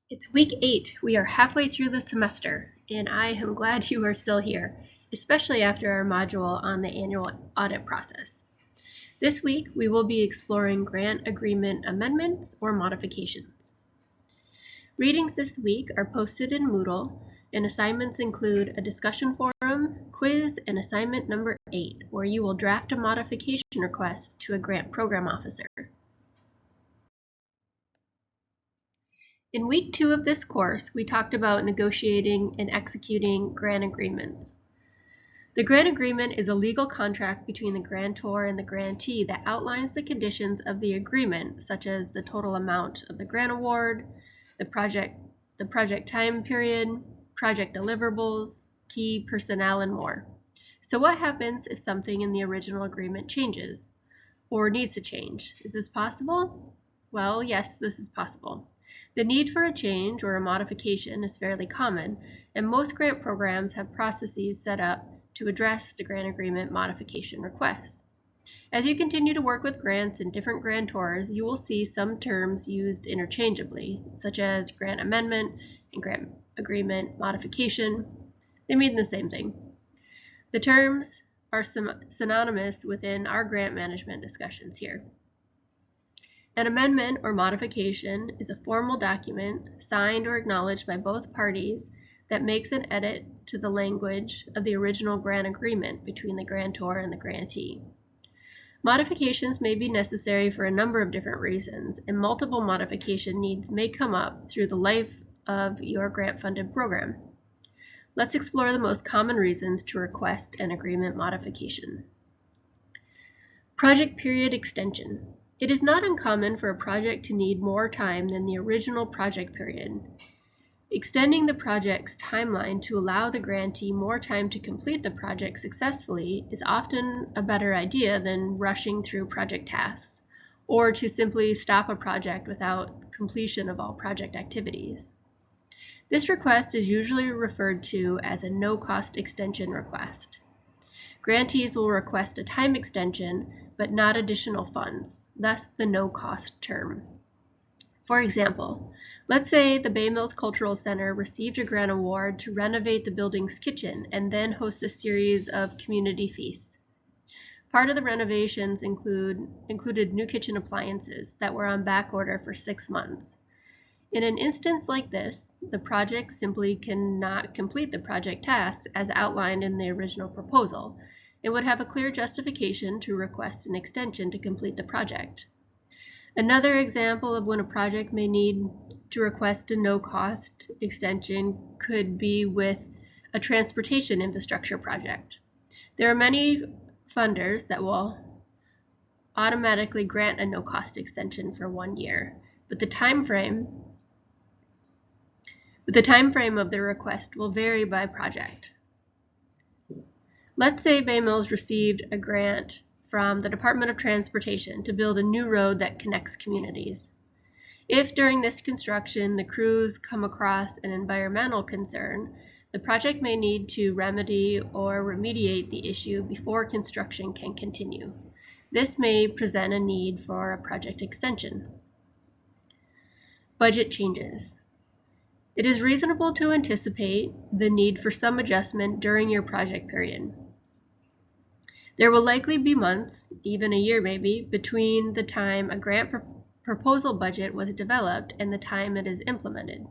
It's week 8. We are halfway through the semester, and I am glad you are still here, especially after our module on the annual audit process. This week, we will be exploring grant agreement amendments or modifications. Readings this week are posted in Moodle, and assignments include a discussion forum, quiz, and assignment number 8, where you will draft a modification request to a grant program officer. In week 2 of this course, we talked about negotiating and executing grant agreements. The grant agreement is a legal contract between the grantor and the grantee that outlines the conditions of the agreement, such as the total amount of the grant award, the project time period, project deliverables, key personnel, and more. So what happens if something in the original agreement changes or needs to change? Is this possible? Well, yes, this is possible. The need for a change or a modification is fairly common, and most grant programs have processes set up to address the grant agreement modification requests. As you continue to work with grants and different grantors, you will see some terms used interchangeably, such as grant amendment and grant agreement modification. They mean the same thing. The terms are synonymous within our grant management discussions here. An amendment or modification is a formal document signed or acknowledged by both parties that makes an edit to the language of the original grant agreement between the grantor and the grantee. Modifications may be necessary for a number of different reasons, and multiple modification needs may come up through the life of your grant-funded program. Let's explore the most common reasons to request an agreement modification. Project period extension. It is not uncommon for a project to need more time than the original project period. Extending the project's timeline to allow the grantee more time to complete the project successfully is often a better idea than rushing through project tasks, or to simply stop a project without completion of all project activities. This request is usually referred to as a no-cost extension request. Grantees will request a time extension, but not additional funds, thus the no-cost term. For example, let's say the Bay Mills Cultural Center received a grant award to renovate the building's kitchen and then host a series of community feasts. Part of the renovations included new kitchen appliances that were on back order for 6 months. In an instance like this, the project simply cannot complete the project tasks as outlined in the original proposal. It would have a clear justification to request an extension to complete the project. Another example of when a project may need to request a no-cost extension could be with a transportation infrastructure project. There are many funders that will automatically grant a no-cost extension for 1 year, but the time frame of the request will vary by project. Let's say Bay Mills received a grant from the Department of Transportation to build a new road that connects communities. If during this construction the crews come across an environmental concern, the project may need to remedy or remediate the issue before construction can continue. This may present a need for a project extension. Budget changes. It is reasonable to anticipate the need for some adjustment during your project period. There will likely be months, even a year maybe, between the time a grant proposal budget was developed and the time it is implemented.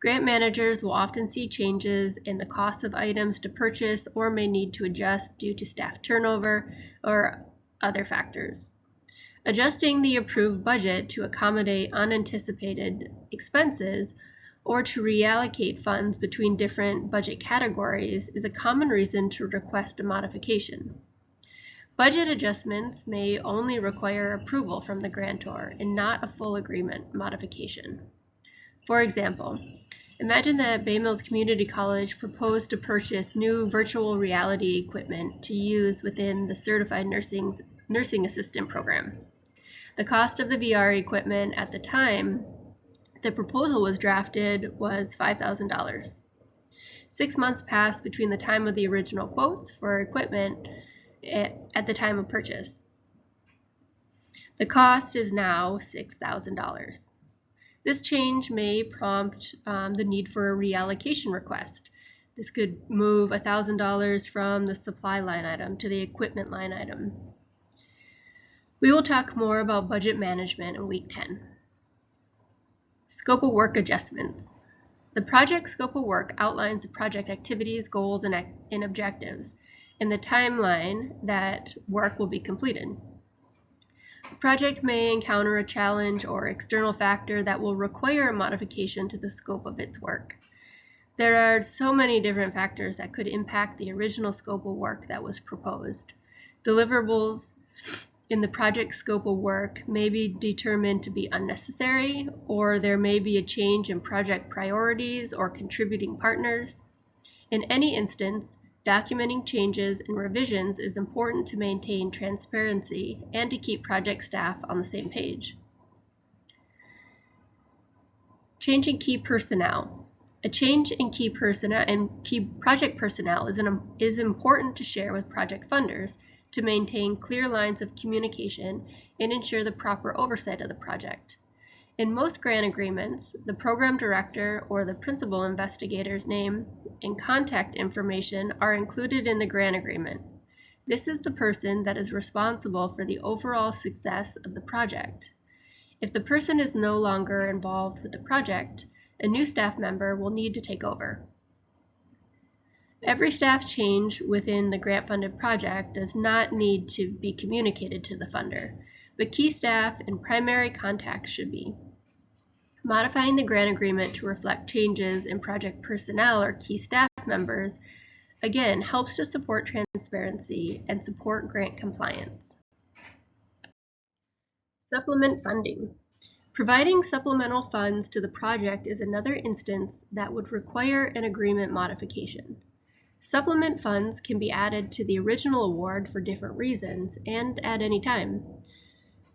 Grant managers will often see changes in the cost of items to purchase or may need to adjust due to staff turnover or other factors. Adjusting the approved budget to accommodate unanticipated expenses or to reallocate funds between different budget categories is a common reason to request a modification. Budget adjustments may only require approval from the grantor and not a full agreement modification. For example, imagine that Bay Mills Community College proposed to purchase new virtual reality equipment to use within the Certified Nursing Assistant program. The cost of the VR equipment at the time the proposal was drafted was $5,000. 6 months passed between the time of the original quotes for equipment at the time of purchase. The cost is now $6,000. This change may prompt the need for a reallocation request. This could move $1,000 from the supply line item to the equipment line item. We will talk more about budget management in week 10. Scope of work adjustments. The project scope of work outlines the project activities, goals, and objectives, and the timeline that work will be completed. The project may encounter a challenge or external factor that will require a modification to the scope of its work. There are so many different factors that could impact the original scope of work that was proposed. Deliverables in the project scope of work may be determined to be unnecessary, or there may be a change in project priorities or contributing partners. In any instance, documenting changes and revisions is important to maintain transparency and to keep project staff on the same page. Changing key personnel. A change in key personnel and key project personnel is important to share with project funders to maintain clear lines of communication and ensure the proper oversight of the project. In most grant agreements, the program director or the principal investigator's name and contact information are included in the grant agreement. This is the person that is responsible for the overall success of the project. If the person is no longer involved with the project, a new staff member will need to take over. Every staff change within the grant-funded project does not need to be communicated to the funder, but key staff and primary contacts should be. Modifying the grant agreement to reflect changes in project personnel or key staff members, again, helps to support transparency and support grant compliance. Supplement funding. Providing supplemental funds to the project is another instance that would require an agreement modification. Supplement funds can be added to the original award for different reasons and at any time.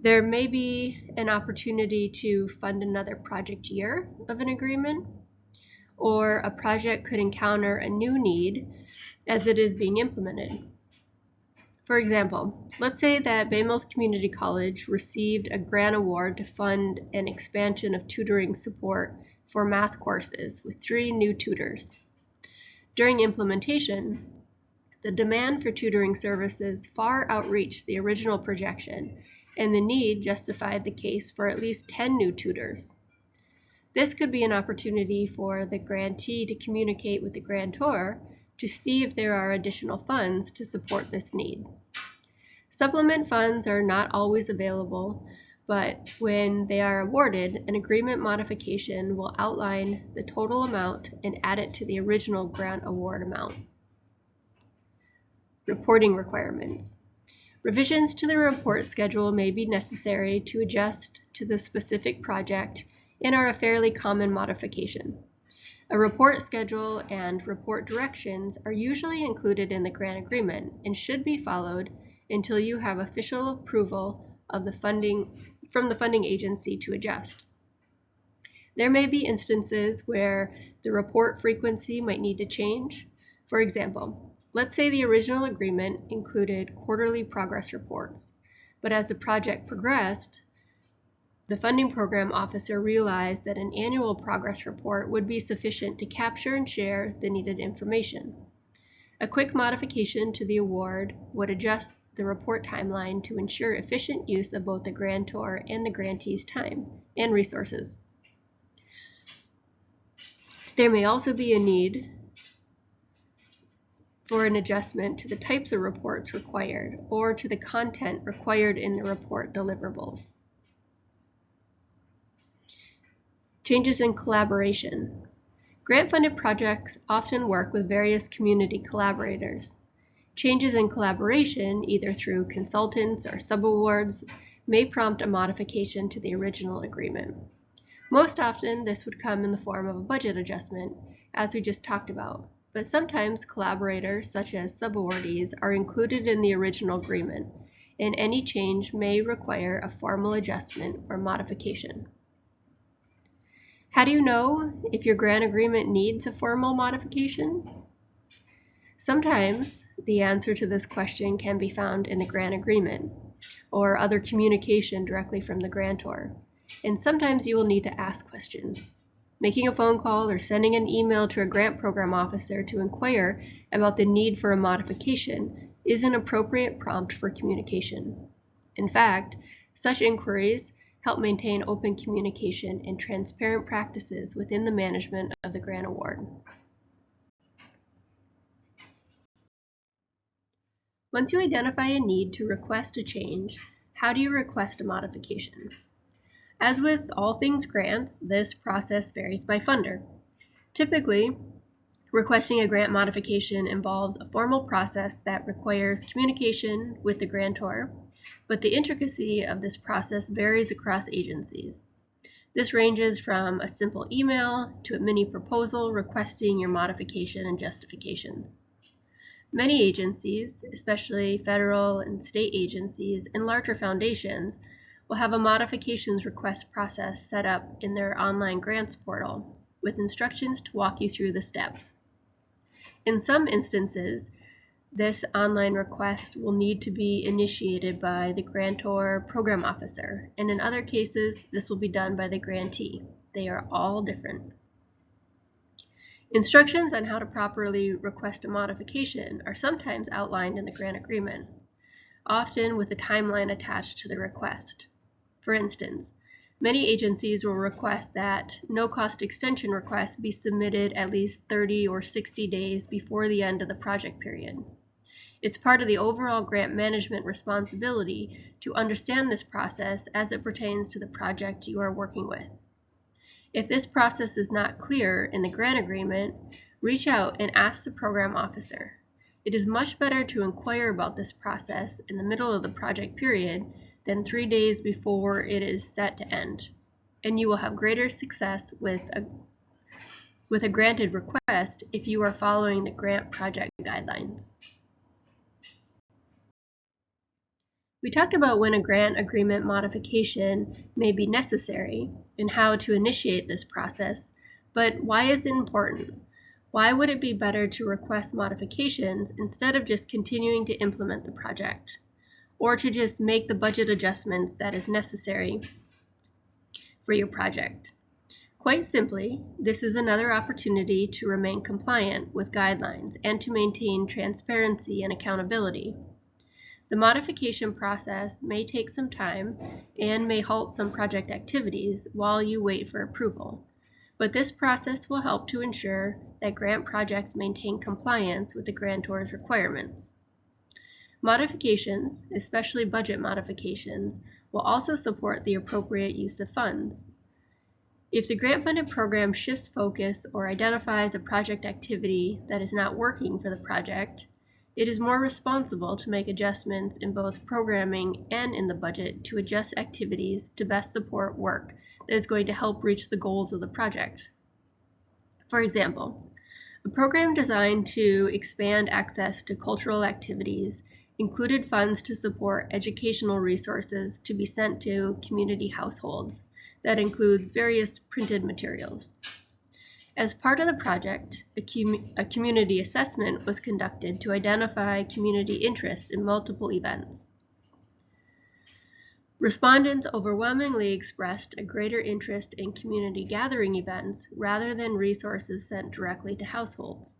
There may be an opportunity to fund another project year of an agreement, or a project could encounter a new need as it is being implemented. For example, let's say that Bay Mills Community College received a grant award to fund an expansion of tutoring support for math courses with 3 new tutors. During implementation, the demand for tutoring services far outreached the original projection, and the need justified the case for at least 10 new tutors. This could be an opportunity for the grantee to communicate with the grantor to see if there are additional funds to support this need. Supplement funds are not always available, but when they are awarded, an agreement modification will outline the total amount and add it to the original grant award amount. Reporting requirements. Revisions to the report schedule may be necessary to adjust to the specific project and are a fairly common modification. A report schedule and report directions are usually included in the grant agreement and should be followed until you have official approval of the from the funding agency to adjust. There may be instances where the report frequency might need to change. For example, let's say the original agreement included quarterly progress reports, but as the project progressed, the funding program officer realized that an annual progress report would be sufficient to capture and share the needed information. A quick modification to the award would adjust the report timeline to ensure efficient use of both the grantor and the grantee's time and resources. There may also be a need for an adjustment to the types of reports required or to the content required in the report deliverables. Changes in collaboration. Grant-funded projects often work with various community collaborators. Changes in collaboration, either through consultants or subawards, may prompt a modification to the original agreement. Most often, this would come in the form of a budget adjustment, as we just talked about, but sometimes collaborators, such as subawardees, are included in the original agreement, and any change may require a formal adjustment or modification. How do you know if your grant agreement needs a formal modification? Sometimes the answer to this question can be found in the grant agreement or other communication directly from the grantor. and sometimes you will need to ask questions. Making a phone call or sending an email to a grant program officer to inquire about the need for a modification is an appropriate prompt for communication. In fact, such inquiries help maintain open communication and transparent practices within the management of the grant award. Once you identify a need to request a change, how do you request a modification? As with all things grants, this process varies by funder. Typically, requesting a grant modification involves a formal process that requires communication with the grantor, but the intricacy of this process varies across agencies. This ranges from a simple email to a mini proposal requesting your modification and justifications. Many agencies, especially federal and state agencies and larger foundations, will have a modifications request process set up in their online grants portal with instructions to walk you through the steps. In some instances, this online request will need to be initiated by the grantor program officer, and in other cases, this will be done by the grantee. They are all different. Instructions on how to properly request a modification are sometimes outlined in the grant agreement, often with a timeline attached to the request. For instance, many agencies will request that no-cost extension requests be submitted at least 30 or 60 days before the end of the project period. It's part of the overall grant management responsibility to understand this process as it pertains to the project you are working with. If this process is not clear in the grant agreement, reach out and ask the program officer. It is much better to inquire about this process in the middle of the project period than 3 days before it is set to end, and you will have greater success with a granted request if you are following the grant project guidelines. We talked about when a grant agreement modification may be necessary and how to initiate this process, but why is it important? Why would it be better to request modifications instead of just continuing to implement the project, or to just make the budget adjustments that is necessary for your project? Quite simply, this is another opportunity to remain compliant with guidelines and to maintain transparency and accountability. The modification process may take some time and may halt some project activities while you wait for approval, but this process will help to ensure that grant projects maintain compliance with the grantor's requirements. Modifications, especially budget modifications, will also support the appropriate use of funds. If the grant-funded program shifts focus or identifies a project activity that is not working for the project, it is more responsible to make adjustments in both programming and in the budget to adjust activities to best support work that is going to help reach the goals of the project. For example, a program designed to expand access to cultural activities included funds to support educational resources to be sent to community households. That includes various printed materials. As part of the project, a community assessment was conducted to identify community interest in multiple events. Respondents overwhelmingly expressed a greater interest in community gathering events rather than resources sent directly to households.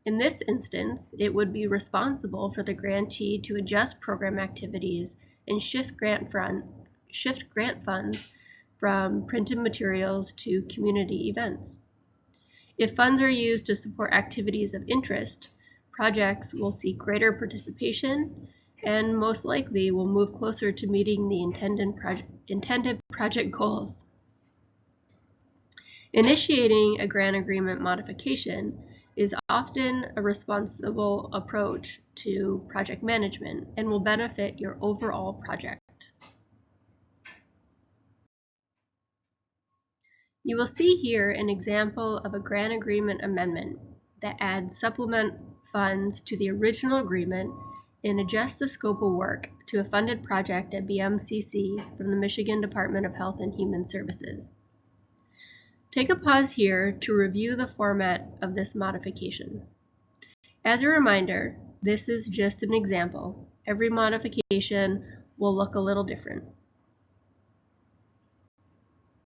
In this instance, it would be responsible for the grantee to adjust program activities and shift grant funds from printed materials to community events. If funds are used to support activities of interest, projects will see greater participation and most likely will move closer to meeting the intended project goals. Initiating a grant agreement modification is often a responsible approach to project management and will benefit your overall project. You will see here an example of a grant agreement amendment that adds supplement funds to the original agreement and adjusts the scope of work to a funded project at BMCC from the Michigan Department of Health and Human Services. Take a pause here to review the format of this modification. As a reminder, this is just an example. Every modification will look a little different.